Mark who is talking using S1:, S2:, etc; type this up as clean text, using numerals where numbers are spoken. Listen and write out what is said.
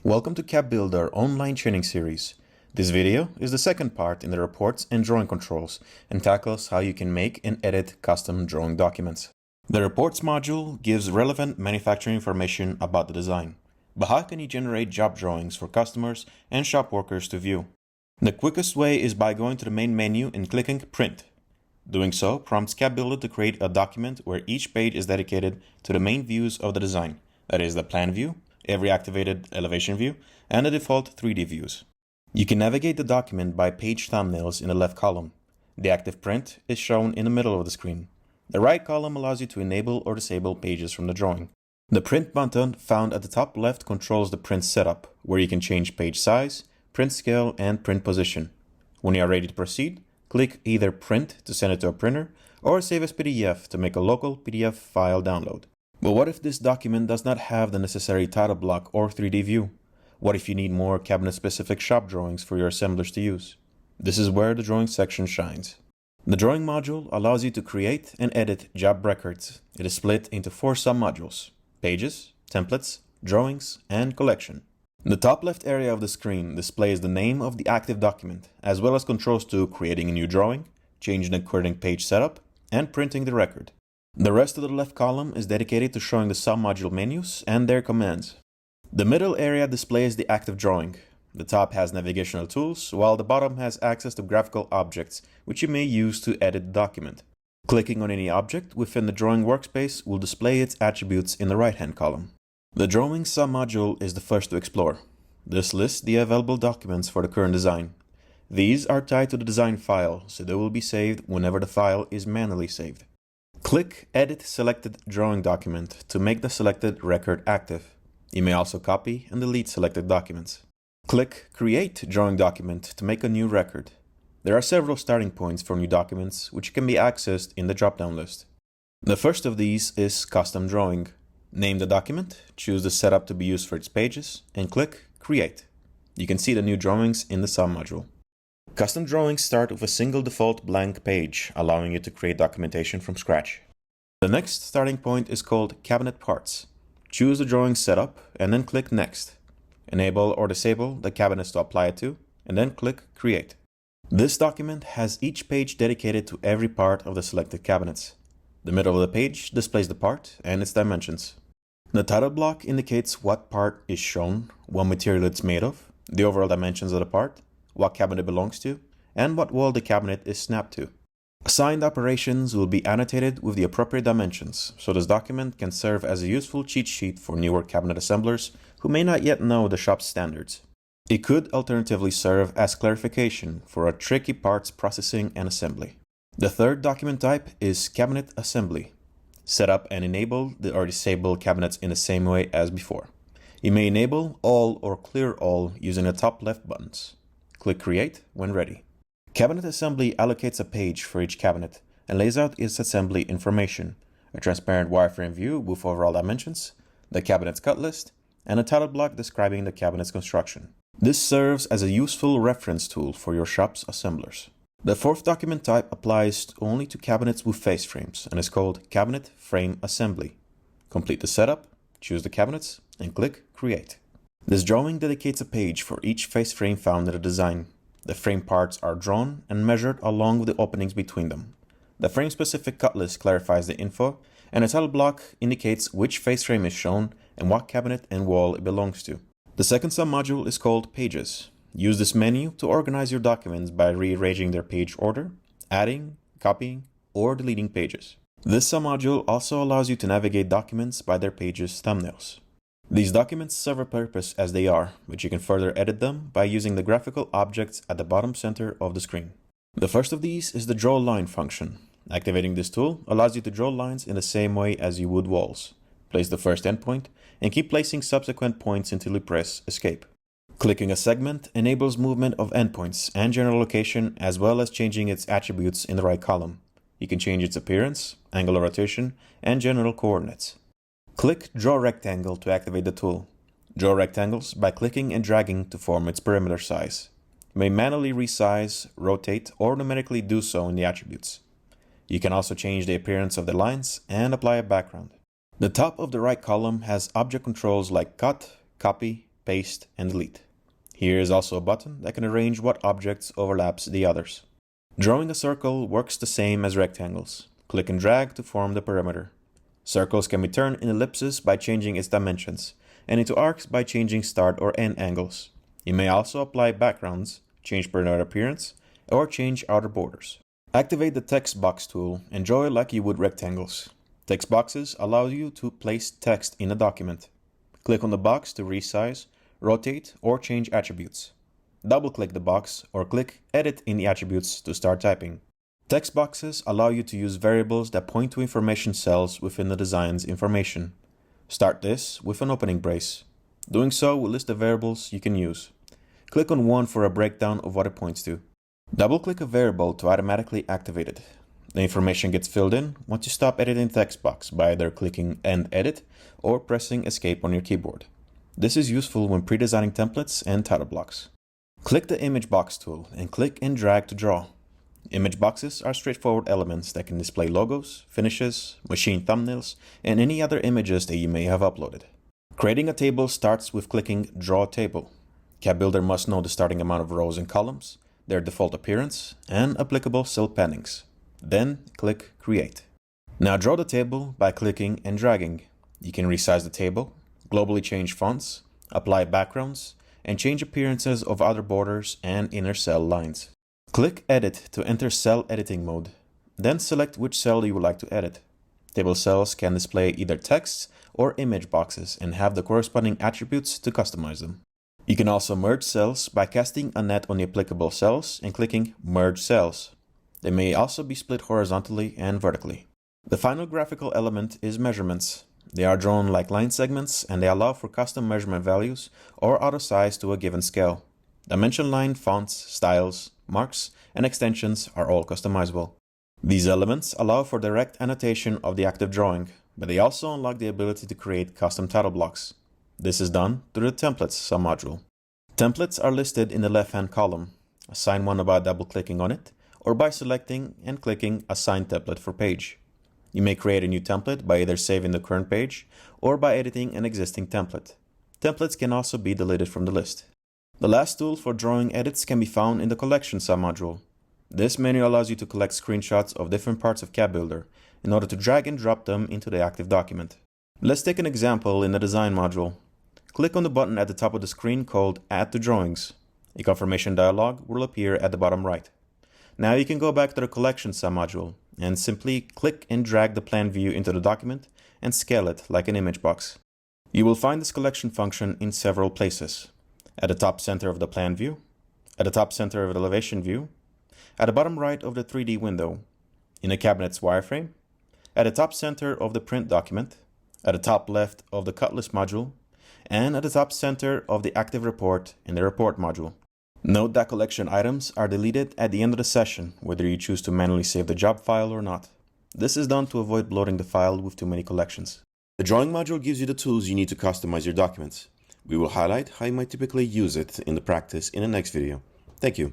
S1: Welcome to CabBuilder online training series. This video is the second part in the reports and drawing controls and tackles how you can make and edit custom drawing documents. The reports module gives relevant manufacturing information about the design, but how can you generate job drawings for customers and shop workers to view? The quickest way is by going to the main menu and clicking Print. Doing so prompts CabBuilder to create a document where each page is dedicated to the main views of the design, that is the plan view, every activated elevation view, and the default 3D views. You can navigate the document by page thumbnails in the left column. The active print is shown in the middle of the screen. The right column allows you to enable or disable pages from the drawing. The print button found at the top left controls the print setup, where you can change page size, print scale, and print position. When you are ready to proceed, click either Print to send it to a printer or Save as PDF to make a local PDF file download. But what if this document does not have the necessary title block or 3D view? What if you need more cabinet-specific shop drawings for your assemblers to use? This is where the drawing section shines. The drawing module allows you to create and edit job records. It is split into 4 sub-modules: pages, templates, drawings, and collection. The top left area of the screen displays the name of the active document, as well as controls to creating a new drawing, changing the current page setup, and printing the record. The rest of the left column is dedicated to showing the sub-module menus and their commands. The middle area displays the active drawing. The top has navigational tools, while the bottom has access to graphical objects, which you may use to edit the document. Clicking on any object within the drawing workspace will display its attributes in the right-hand column. The drawing sub-module is the first to explore. This lists the available documents for the current design. These are tied to the design file, so they will be saved whenever the file is manually saved. Click Edit Selected Drawing Document to make the selected record active. You may also copy and delete selected documents. Click Create Drawing Document to make a new record. There are several starting points for new documents which can be accessed in the drop-down list. The first of these is Custom Drawing. Name the document, choose the setup to be used for its pages, and click Create. You can see the new drawings in the sub-module. Custom drawings start with a single default blank page, allowing you to create documentation from scratch. The next starting point is called Cabinet Parts. Choose the drawing setup and then click Next. Enable or disable the cabinets to apply it to, and then click Create. This document has each page dedicated to every part of the selected cabinets. The middle of the page displays the part and its dimensions. The title block indicates what part is shown, what material it's made of, the overall dimensions of the part, what cabinet it belongs to, and what wall the cabinet is snapped to. Assigned operations will be annotated with the appropriate dimensions, so this document can serve as a useful cheat sheet for newer cabinet assemblers who may not yet know the shop's standards. It could alternatively serve as clarification for a tricky parts processing and assembly. The third document type is Cabinet Assembly. Set up and enable or disable cabinets in the same way as before. You may enable all or clear all using the top left buttons. Click Create when ready. Cabinet Assembly allocates a page for each cabinet and lays out its assembly information, a transparent wireframe view with overall dimensions, the cabinet's cut list, and a title block describing the cabinet's construction. This serves as a useful reference tool for your shop's assemblers. The fourth document type applies only to cabinets with face frames and is called Cabinet Frame Assembly. Complete the setup, choose the cabinets, and click Create. This drawing dedicates a page for each face frame found in the design. The frame parts are drawn and measured along with the openings between them. The frame-specific cut list clarifies the info, and a title block indicates which face frame is shown and what cabinet and wall it belongs to. The second sub-module is called Pages. Use this menu to organize your documents by rearranging their page order, adding, copying, or deleting pages. This sub-module also allows you to navigate documents by their pages thumbnails. These documents serve a purpose as they are, but you can further edit them by using the graphical objects at the bottom center of the screen. The first of these is the Draw Line function. Activating this tool allows you to draw lines in the same way as you would walls. Place the first endpoint and keep placing subsequent points until you press Escape. Clicking a segment enables movement of endpoints and general location, as well as changing its attributes in the right column. You can change its appearance, angular rotation, and general coordinates. Click Draw Rectangle to activate the tool. Draw rectangles by clicking and dragging to form its perimeter size. You may manually resize, rotate, or numerically do so in the attributes. You can also change the appearance of the lines and apply a background. The top of the right column has object controls like Cut, Copy, paste, and delete. Here is also a button that can arrange what objects overlaps the others. Drawing a circle works the same as rectangles. Click and drag to form the perimeter. Circles can be turned into ellipses by changing its dimensions, and into arcs by changing start or end angles. You may also apply backgrounds, change perimeter appearance, or change outer borders. Activate the text box tool and draw it like you would rectangles. Text boxes allow you to place text in a document. Click on the box to resize, rotate, or change attributes. Double-click the box or click Edit in the attributes to start typing. Text boxes allow you to use variables that point to information cells within the design's information. Start this with an opening brace. Doing so will list the variables you can use. Click on one for a breakdown of what it points to. Double-click a variable to automatically activate it. The information gets filled in once you stop editing the text box by either clicking End Edit or pressing Escape on your keyboard. This is useful when pre-designing templates and title blocks. Click the Image Box tool and click and drag to draw. Image boxes are straightforward elements that can display logos, finishes, machine thumbnails, and any other images that you may have uploaded. Creating a table starts with clicking Draw Table. CabBuilder must know the starting amount of rows and columns, their default appearance, and applicable cell paddings. Then click Create. Now draw the table by clicking and dragging. You can resize the table, globally change fonts, apply backgrounds, and change appearances of outer borders and inner cell lines. Click Edit to enter cell editing mode. Then select which cell you would like to edit. Table cells can display either text or image boxes and have the corresponding attributes to customize them. You can also merge cells by casting a net on the applicable cells and clicking Merge Cells. They may also be split horizontally and vertically. The final graphical element is measurements. They are drawn like line segments and they allow for custom measurement values or auto size to a given scale. Dimension line, fonts, styles, marks, and extensions are all customizable. These elements allow for direct annotation of the active drawing, but they also unlock the ability to create custom title blocks. This is done through the Templates submodule. Templates are listed in the left-hand column. Assign one by double-clicking on it, or by selecting and clicking Assign Template for Page. You may create a new template by either saving the current page or by editing an existing template. Templates can also be deleted from the list. The last tool for drawing edits can be found in the Collection submodule. This menu allows you to collect screenshots of different parts of CabBuilder in order to drag and drop them into the active document. Let's take an example in the Design module. Click on the button at the top of the screen called Add to Drawings. A confirmation dialog will appear at the bottom right. Now you can go back to the Collection submodule and simply click and drag the plan view into the document and scale it like an image box. You will find this collection function in several places. At the top center of the plan view, at the top center of the elevation view, at the bottom right of the 3D window, in the cabinet's wireframe, at the top center of the print document, at the top left of the cut list module, and at the top center of the active report in the report module. Note that collection items are deleted at the end of the session, whether you choose to manually save the job file or not. This is done to avoid bloating the file with too many collections. The drawing module gives you the tools you need to customize your documents. We will highlight how you might typically use it in the practice in the next video. Thank you.